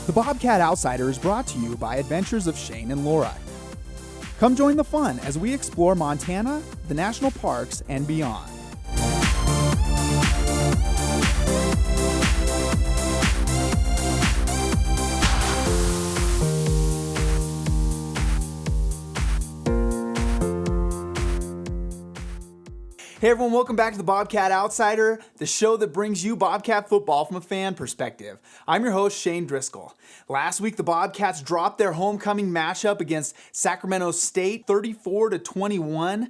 The Bobcat Outsider is brought to you by Adventures of Shane and Laura. Come join the fun as we explore Montana, the national parks, and beyond. Hey everyone, welcome back to the Bobcat Outsider, the show that brings you Bobcat football from a fan perspective. I'm your host, Shane Driscoll. Last week, the Bobcats dropped their homecoming matchup against Sacramento State, 34-21.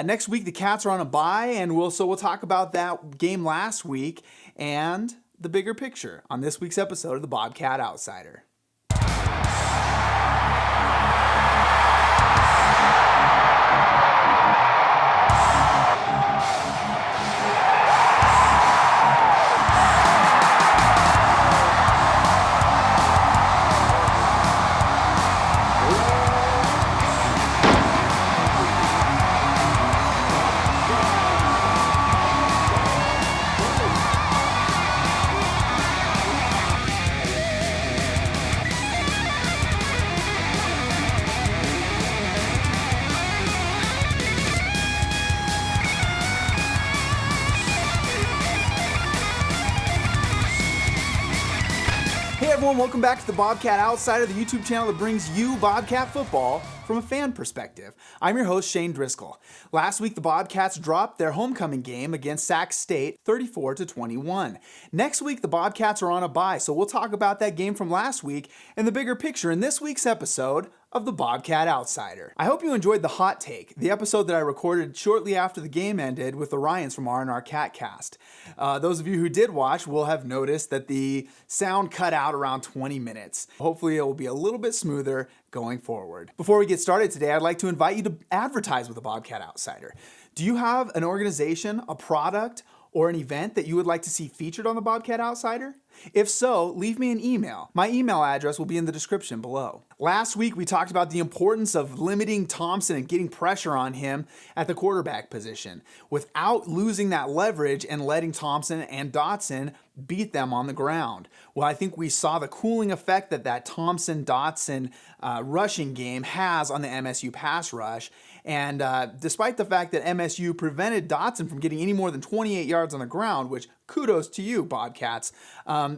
Next week, the Cats are on a bye, and we'll talk about that game last week and the bigger picture on this week's episode of the Bobcat Outsider. Hey everyone, welcome back to the Bobcat Outsider, the YouTube channel that brings you Bobcat football from a fan perspective. I'm your host, Shane Driscoll. Last week, the Bobcats dropped their homecoming game against Sac State, 34-21. Next week, the Bobcats are on a bye, so we'll talk about that game from last week and the bigger picture in this week's episode of the Bobcat Outsider. I hope you enjoyed the hot take, the episode that I recorded shortly after the game ended with the Ryans from R&R Cat Cast. Those of you who did watch will have noticed that the sound cut out around 20 minutes. Hopefully it will be a little bit smoother going forward. Before we get started today, I'd like to invite you to advertise with the Bobcat Outsider. Do you have an organization, a product, or an event that you would like to see featured on the Bobcat Outsider? If so, leave me an email. My email address will be in the description below. Last week, we talked about the importance of limiting Thompson and getting pressure on him at the quarterback position without losing that leverage and letting Thompson and Dotson beat them on the ground. Well, I think we saw the cooling effect that Thompson-Dotson rushing game has on the MSU pass rush. And despite the fact that MSU prevented Dotson from getting any more than 28 yards on the ground, which kudos to you, Bobcats,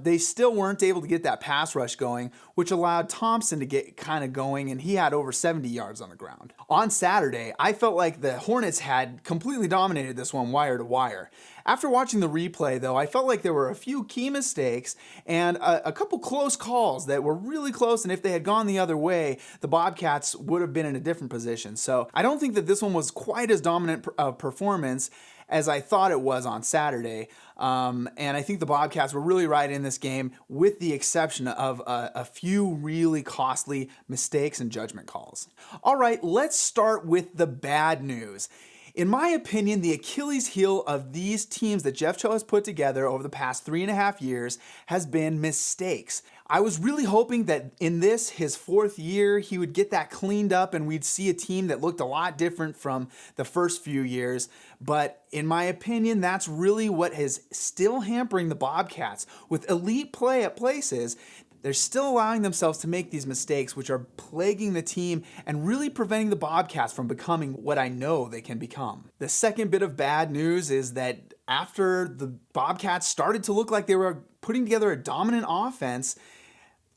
they still weren't able to get that pass rush going, which allowed Thompson to get kind of going, and he had over 70 yards on the ground. On Saturday, I felt like the Hornets had completely dominated this one wire to wire. After watching the replay, though, I felt like there were a few key mistakes and a couple close calls that were really close, and if they had gone the other way, the Bobcats would have been in a different position. So I don't think that this one was quite as dominant of performance as I thought it was on Saturday. And I think the Bobcats were really right in this game, with the exception of a few really costly mistakes and judgment calls. All right, let's start with the bad news. In my opinion, the Achilles heel of these teams that Jeff Cho has put together over the past 3.5 years has been mistakes. I was really hoping that in this, his 4th year, he would get that cleaned up and we'd see a team that looked a lot different from the first few years. But in my opinion, that's really what is still hampering the Bobcats. With elite play at places, they're still allowing themselves to make these mistakes, which are plaguing the team and really preventing the Bobcats from becoming what I know they can become. The second bit of bad news is that after the Bobcats started to look like they were putting together a dominant offense,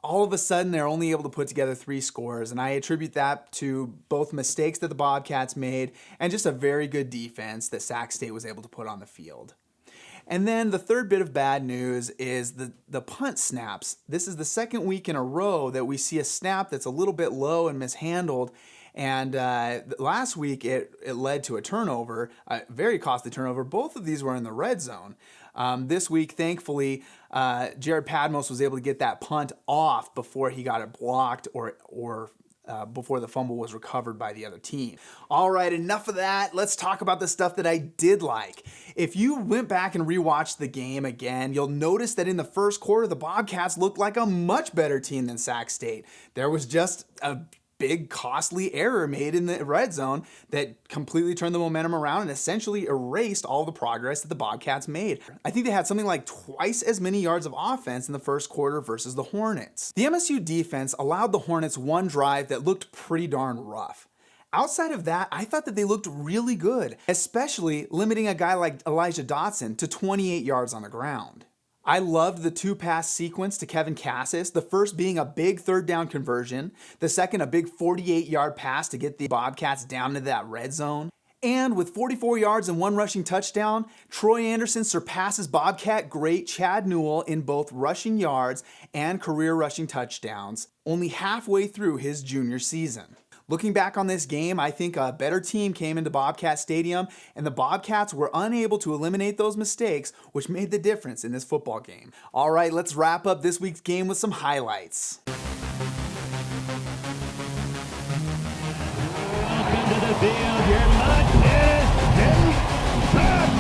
all of a sudden they're only able to put together 3 scores, and I attribute that to both mistakes that the Bobcats made and just a very good defense that Sac State was able to put on the field. And then the third bit of bad news is the punt snaps. This is the second week in a row that we see a snap that's a little bit low and mishandled. And last week it led to a turnover, a very costly turnover. Both of these were in the red zone. This week, thankfully, Jared Padmos was able to get that punt off before he got it blocked or before the fumble was recovered by the other team. All right, enough of that. Let's talk about the stuff that I did like. If you went back and rewatched the game again, you'll notice that in the first quarter, the Bobcats looked like a much better team than Sac State. There was just a big costly error made in the red zone that completely turned the momentum around and essentially erased all the progress that the Bobcats made. I think they had something like twice as many yards of offense in the first quarter versus the Hornets. The MSU defense allowed the Hornets one drive that looked pretty darn rough. Outside of that, I thought that they looked really good, especially limiting a guy like Elijah Dotson to 28 yards on the ground. I loved the two-pass sequence to Kevin Cassis, the first being a big third down conversion, the second a big 48-yard pass to get the Bobcats down into that red zone. And with 44 yards and one rushing touchdown, Troy Anderson surpasses Bobcat great Chad Newell in both rushing yards and career rushing touchdowns, only halfway through his junior season. Looking back on this game, I think a better team came into Bobcat Stadium, and the Bobcats were unable to eliminate those mistakes, which made the difference in this football game. All right, let's wrap up this week's game with some highlights. Welcome to the field, your Montana State Bobcats!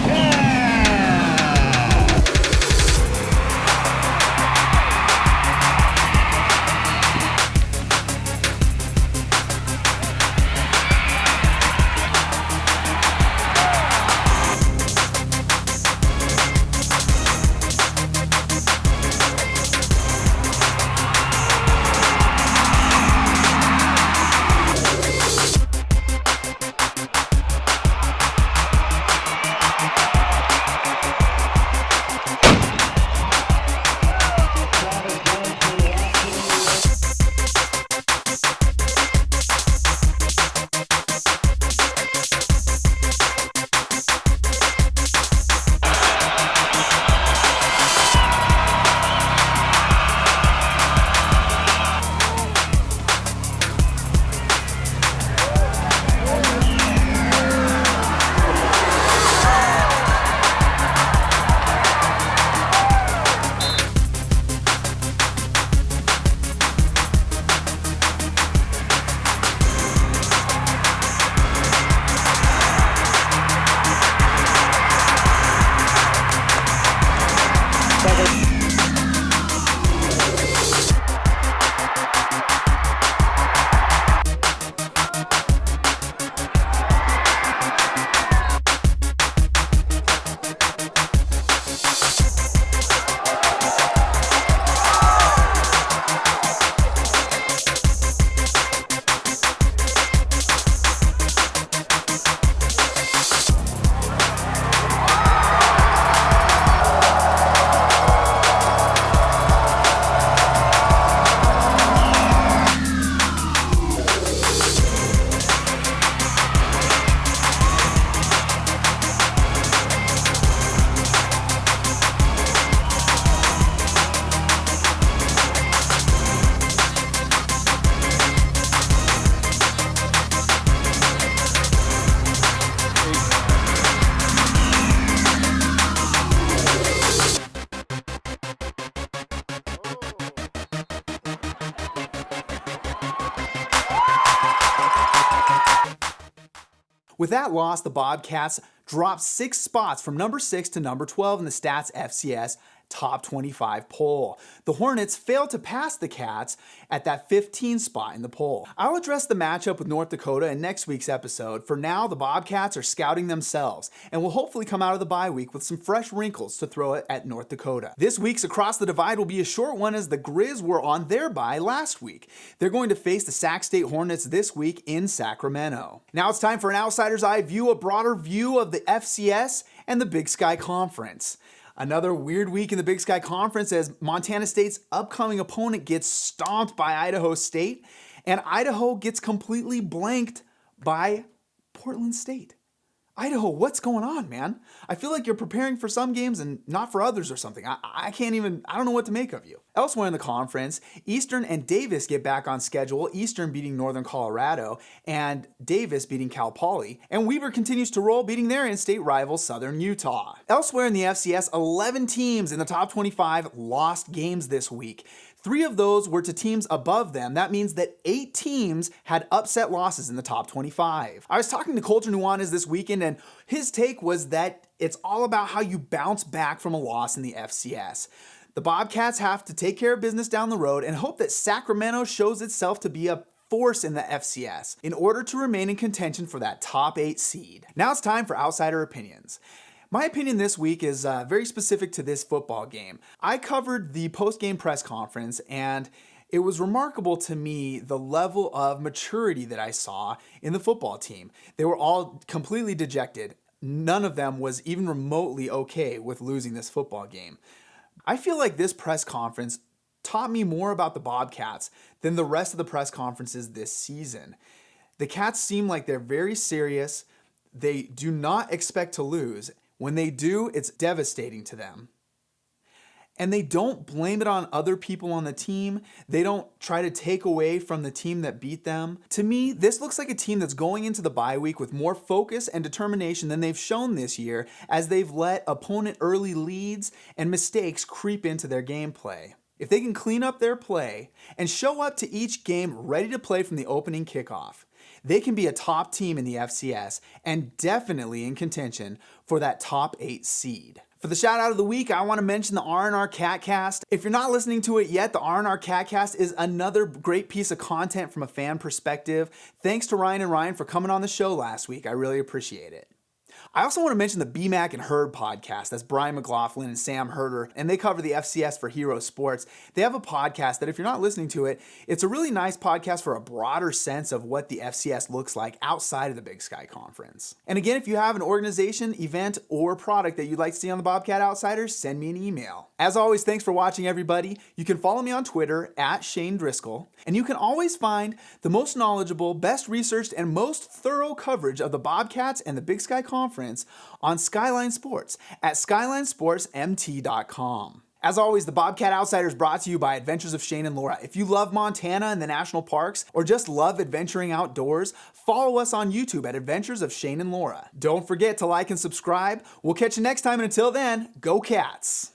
With that loss, the Bobcats dropped 6 spots from number 6 to number 12 in the Stats FCS Top 25 poll. The Hornets failed to pass the Cats at that 15 spot in the poll. I'll address the matchup with North Dakota in next week's episode. For now, the Bobcats are scouting themselves and will hopefully come out of the bye week with some fresh wrinkles to throw at North Dakota. This week's Across the Divide will be a short one as the Grizz were on their bye last week. They're going to face the Sac State Hornets this week in Sacramento. Now it's time for an outsider's eye view, a broader view of the FCS and the Big Sky Conference. Another weird week in the Big Sky Conference as Montana State's upcoming opponent gets stomped by Idaho State, and Idaho gets completely blanked by Portland State. Idaho, what's going on, man? I feel like you're preparing for some games and not for others or something. I don't know what to make of you. Elsewhere in the conference, Eastern and Davis get back on schedule, Eastern beating Northern Colorado and Davis beating Cal Poly, and Weber continues to roll, beating their in-state rival Southern Utah. Elsewhere in the FCS, 11 teams in the top 25 lost games this week. 3 of those were to teams above them. That means that 8 teams had upset losses in the top 25. I was talking to Colter Nuanez this weekend, and his take was that it's all about how you bounce back from a loss in the FCS. The Bobcats have to take care of business down the road and hope that Sacramento shows itself to be a force in the FCS in order to remain in contention for that top 8 seed. Now it's time for Outsider Opinions. My opinion this week is very specific to this football game. I covered the post-game press conference, and it was remarkable to me the level of maturity that I saw in the football team. They were all completely dejected. None of them was even remotely okay with losing this football game. I feel like this press conference taught me more about the Bobcats than the rest of the press conferences this season. The Cats seem like they're very serious. They do not expect to lose. When they do, it's devastating to them. And they don't blame it on other people on the team. They don't try to take away from the team that beat them. To me, this looks like a team that's going into the bye week with more focus and determination than they've shown this year, as they've let opponent early leads and mistakes creep into their gameplay. If they can clean up their play and show up to each game ready to play from the opening kickoff, they can be a top team in the FCS and definitely in contention for that top 8 seed. For the shout out of the week, I want to mention the R&R Cat Cast. If you're not listening to it yet, the R&R Cat Cast is another great piece of content from a fan perspective. Thanks to Ryan and Ryan for coming on the show last week. I really appreciate it. I also want to mention the BMac and Herd podcast. That's Brian McLaughlin and Sam Herder, and they cover the FCS for Hero Sports. They have a podcast that if you're not listening to it, it's a really nice podcast for a broader sense of what the FCS looks like outside of the Big Sky Conference. And again, if you have an organization, event, or product that you'd like to see on the Bobcat Outsiders, send me an email. As always, thanks for watching, everybody. You can follow me on Twitter at Shane Driscoll, and you can always find the most knowledgeable, best researched, and most thorough coverage of the Bobcats and the Big Sky Conference on Skyline Sports at skylinesportsmt.com. As always, the Bobcat Outsider is brought to you by Adventures of Shane and Laura. If you love Montana and the national parks, or just love adventuring outdoors, follow us on YouTube at Adventures of Shane and Laura. Don't forget to like and subscribe. We'll catch you next time, and until then, go Cats!